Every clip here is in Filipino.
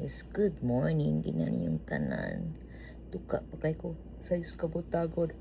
guys, good morning. Ginan yung tanan. Tuka pa kay ko sa iskabot-tagod.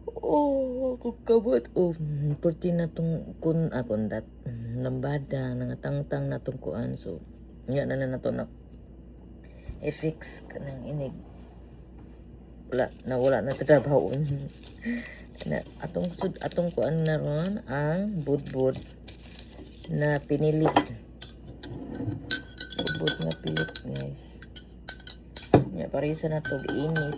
Oh, kukabot. Oh, purti na tong kun akon dat. Lambada, nangatangtang na tong kuan. So, nga na to na i-fix kanang inig. Wala na trabaho. Na atong kuan na ron ang budbud na pinili. Budbud na pilit, guys. Nya parisa na tog init.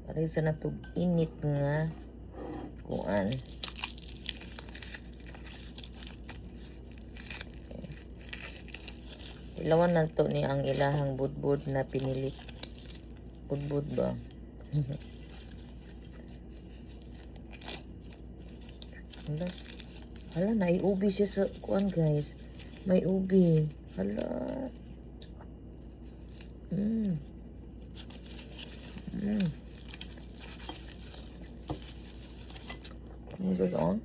Parisa na tog init nga kuan. Ilawan na to ni ang ilahang budbud na pinili. Budbud ba? Hala, naiubi siya sa kuan, guys. May ubi. Hala. Good on.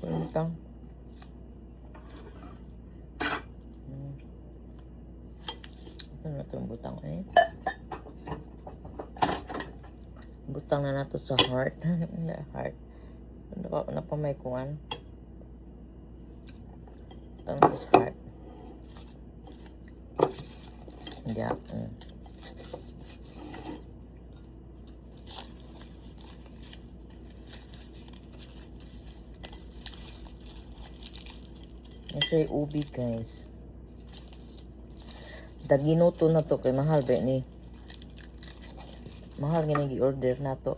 Butang. Ano na itong butang eh? Butang na nato sa heart. Heart. Ano pa may kuwan? Butang na sa heart. Yeah. Siya ubi, guys. Daginoto na to kay mahal ba ni? Mahal nga nang i-order na to.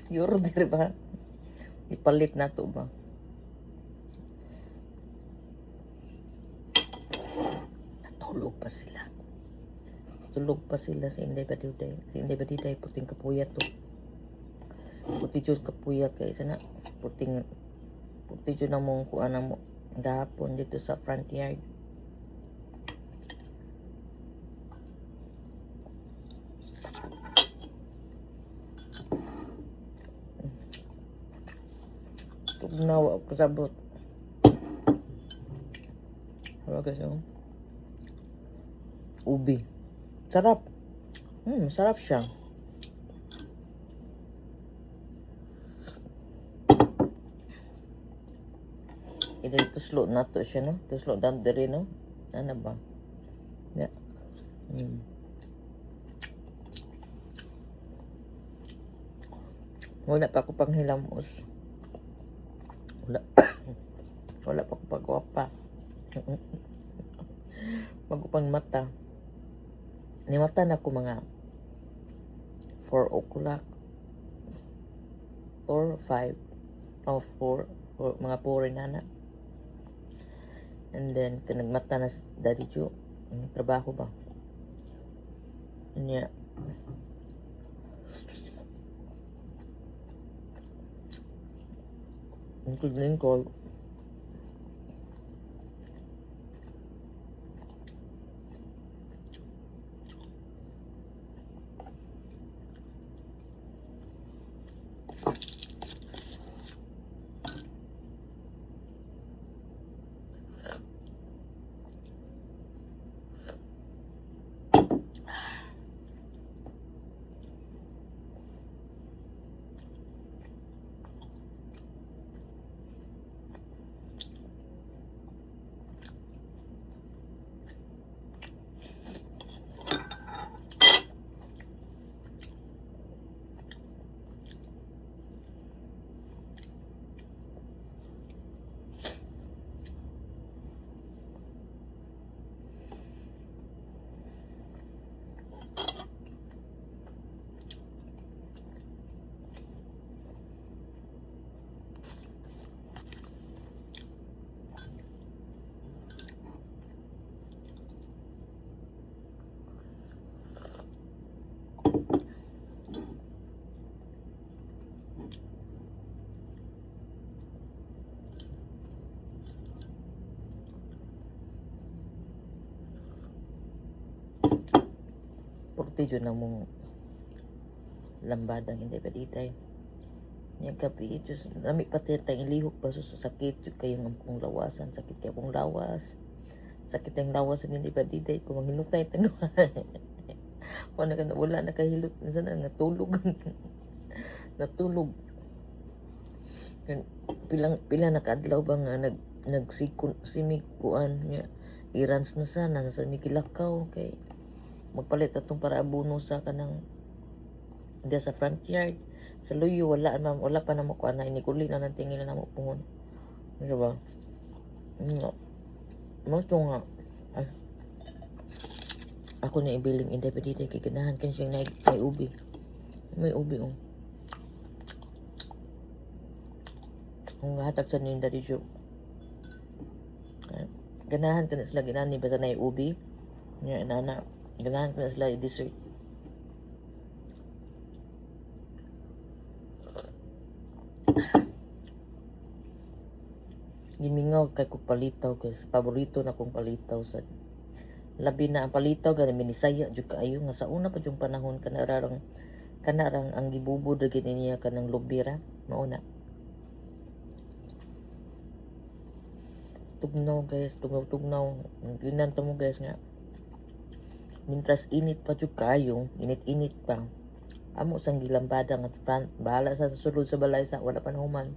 I-order ba? Ipalit na to ba? Natulog pa sila. Tulog pa sila sa Inday Badiday. Sa Inday Badiday, puting kapuyat to. Puti jud kapuyat kay sana. Puti jud na mong kuan mo gahapon dito sa front yard. Tugnawa ako sabot. Hawa kasi ubi. Sarap. Sarap siya. Ito tuslo na to siya, no? Tuslo dan diri, no? Ano ba? Yeah. Wala pa ako pang hilamos. Wala pa ako pagwapa. Magupang mata. Ni mata na ko mga 4 o'clock or 5 or 4 mga 4 na na. And then nagmata na Daddy Joe. Trabaho ba? Niya. Ang kudling ko. Purti dyan na mong lambadang hindi pa ditay. Yung gabi, Diyos, nami pati tayong ilihok pa sa sakit. Yung kayong amkong lawasan, sakit kayo kong lawas. Sakit yung lawasan hindi pa ditay. Kung manghilutay, tanong. Wala nakahilot. Sana natulog. Natulog. Pila nakadlaw ba nga nagsikon simikuan niya. Irans na sana sa mikilakaw kay magpalit atong para abono sa kanang dia sa front yard sa luyo wala pa na mo kuan na inikuli na nang tingin na mo pungon di ba no mo to nga ay, ako na ibiling independent kay ganahan kan siyang may ubi kung hatag sa ninda di jo ganahan ka na sila ginani basta na ubi nga nana ganahan ka na sila dessert. Gimingaw kay kong palitaw guys. Paborito na kong palitaw sa labi na ang palitaw gani minisaya jud kaayo nga sa una pa yung panahon kanarang ang gibubod gid niya kanang lubira mauna. Tugnaw guys, tugnaw. Ginanta mo guys nga. Mintras init pa jud kaayo, init pa. Amo sang gilambada nga front, bahala sa sulod sa balay sa wala pa nahuman.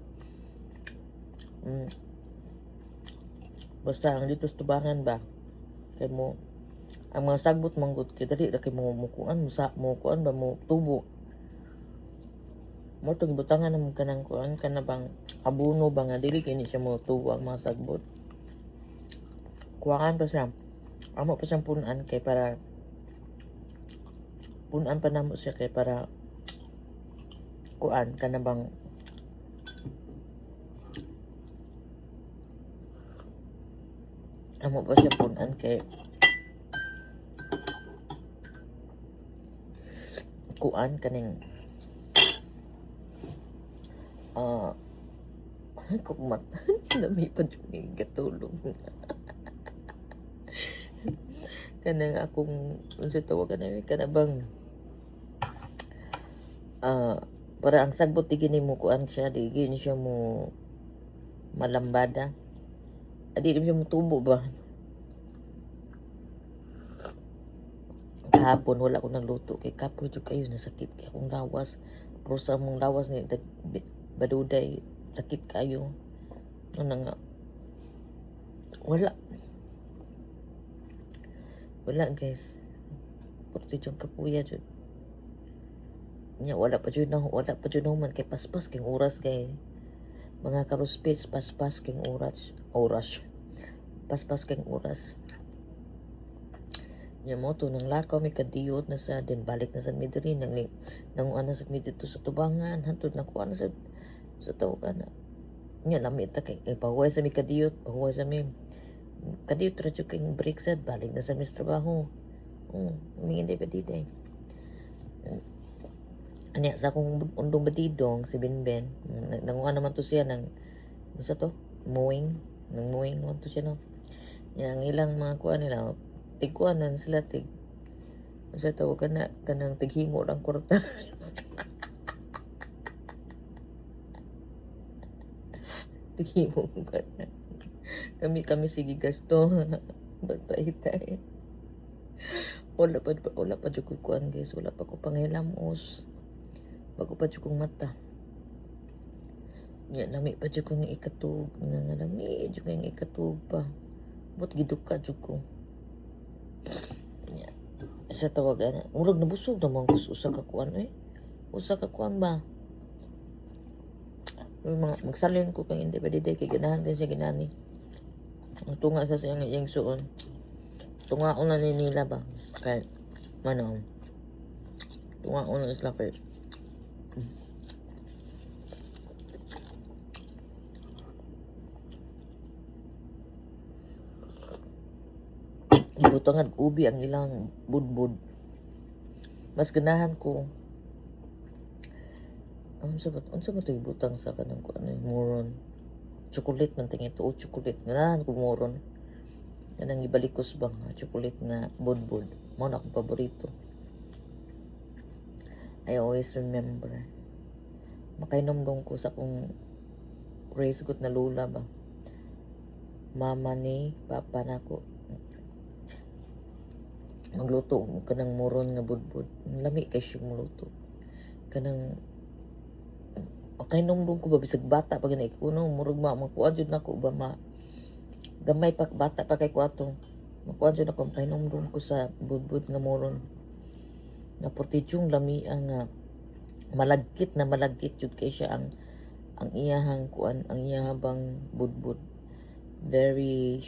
Basta ang dito sa tubangan ba kay mo ang mga sagbot manggut kay dali ra kay mo mukuan ba mo tubo mo to gibutangan namo kanang kuan kana bang abuno ba nga dili kini siya mo tubo ang mga sagbot kuhaan pa siya amo pa siyang punan kay para punan pa namo siya kay para kuan kana bang amo pa siya punan kay kuan kaning ay kumat nami pa yung gatulog kanang akong unsa tawagan na kanabang para ang sagbot di gini mo kuan siya di gini siya mo malambada adi di siya mo tubo ba kahapon wala ko nang luto kay kapoy jud kayo nasakit kay akong lawas pero sa mong lawas ni baduday sakit kayo ano nga wala guys purti yung kapuya jud nya wala pa jud man kay paspas kay oras kay mga karuspits paspas kay paspas kay oras nya mo to nang lakaw may kadiyot na sa din balik na sa midri nang ana sa dito sa tubangan hantod na kuan sa tawo kana nya lamit ta kay pahuway sa mi kadiyot pahuway sa mi kadiyot ra jud kay break sad balik na sa mi trabaho hindi pa dito anya sa akong undong badidong si Benben nanguha naman to siya ng sa to mowing naman to siya no yang ilang mga kuan nila tigkuanan sila sa tawag ka na kanang tighimo lang kwarta tighimo ka na kami sige gasto bagpaitay wala pa jud ko kuan guys wala pa ko panghilamos bago pa jud kong mata nya nami pa jud ko nga ikatug nga nami jud nga ikatug pa but giduka jud ko sa tawagan murag nabusog naman ko usa ka kuan ba mga magsalin ko kay hindi pa diday kay ganahan din siya ginani ang tunga sa siyang suon tungaon na nila ba kay manong tungaon na sila kay ibutang ubi ang ilang budbud mas ganahan ko unsa ba to ibutang sa kanang ko moron chocolate man tingin to chocolate ganahan ko moron kanang ibalikos bang chocolate nga budbud mo na akong paborito I always remember. Makainomdong ko sa kung race gut na lula ba. Mama ni papa nako magluto kanang moron nga budbud. Lami kay siya magluto. Kanang makainomdong ko ba bisag bata pag na ikuno murag makuha jud nako ba ma gamay pa bata pa kay kuato. Makuha jud ako makainomdong ko sa budbud nga moron. Na portityong lami nga malagkit na malagkit jud kay siya ang iyahang kuan ang iyahabang budbud very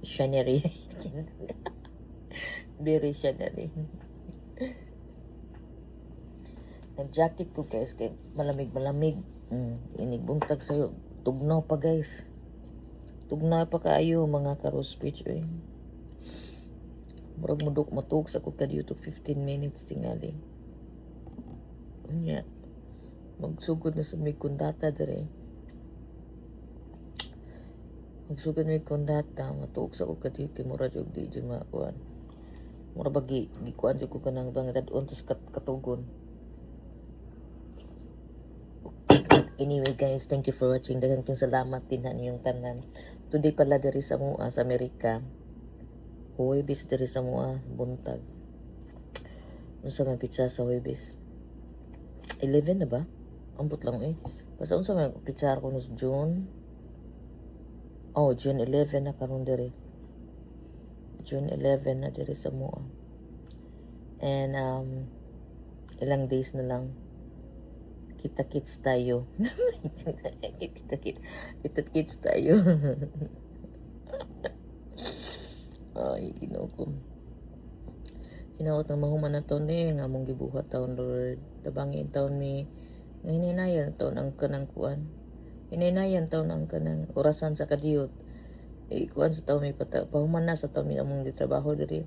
shinery very shinery. Nag-jacket ko guys kay malamig inigbuntag sayo tugnaw pa guys, tugnaw pa kaayo mga karos speech oy. Murag mudok matug sa ko kadyo to 15 minutes tingali. Unya magsugod na sa may kundata dire. Magsugod may kundata matug sa ko kadyo kay mura jud di jud makuan. Mura bagi gikuan jud ko kanang bangdad-on tos katugon. Anyway guys, thank you for watching. Daghang salamat din inyong tanan. Today pala diri sa mua sa Amerika. Huwebes diri sa mua buntag. Unsa man pizza sa Huwebes? 11 na ba? Ambot lang Basta unsa man pizza ko no June. Oh, June 11 na karon diri. June 11 na diri sa mua. And ilang days na lang kita-kits tayo. Kita-kits tayo. Ay, Ginoo ko. Hinaot na mahuman na taon nga mong gibuhat taon Lord. Tabangin taon mi nga hininayan taon ang kanang kuan. Hininayan taon ang kanang orasan sa kadiyot. Kuan sa taon mi pahuman na sa taon mi among gitrabaho diri.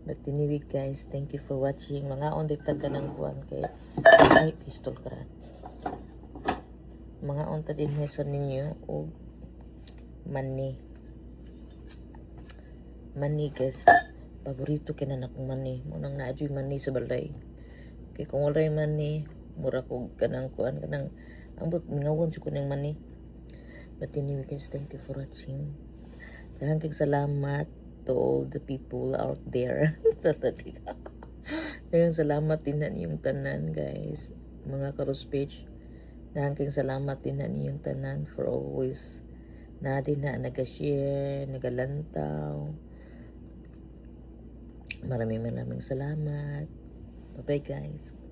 But anyway guys, thank you for watching. Mga on ditag ka ng kuan kay ay pistol karan. Mga on ta din sa ninyo o mani. Mani guys, paborito kina nakong mani. Munang naadyoy mani sa balay. Kay kung walay mani, mura ko kanang kuan kanang ambot ngawon jud ko ng mani. But anyway guys, thank you for watching. Daghang salamat to all the people out there. Daghang salamat din yung tanan guys. Mga karos page. Daghang salamat din yung tanan for always na din na nag-share, nagalantaw. Maraming salamat. Bye bye guys.